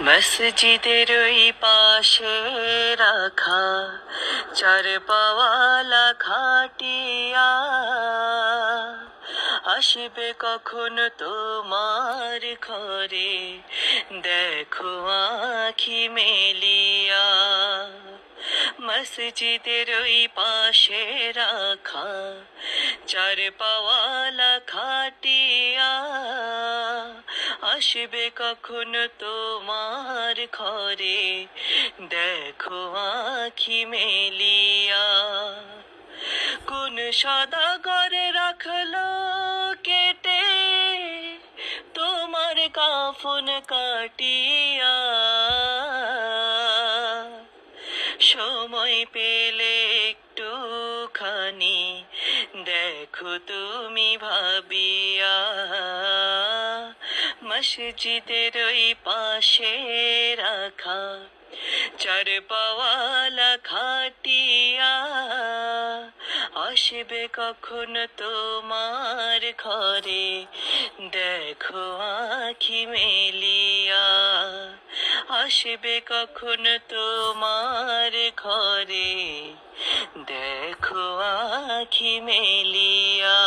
মসজিদের ওই পাশে রাখা চার পাওয়ালা খাটিয়া আসবে কখন তোমার ঘরে, দেখো আঁখি মেলিয়া। মসজিদের ওই পাশে রাখা চার পাওয়ালা খাটিয়া আসবে কখন তোমার ঘরে, দেখো আঁখি মেলিয়া। কোন সদাগরে রাখলো কেটে তোমার কাফন কাটিয়া, সময় পেলে একটুখানি দেখো তুমি ভাবিয়া। মসজিদের ওই পাশে রাখা চার পাওয়ালা খাটিয়া আসবে কখন তোমার ঘরে, দেখো আঁখি মেলিয়া। আসবে কখন তোমার ঘরে, দেখো আঁখি মেলিয়া।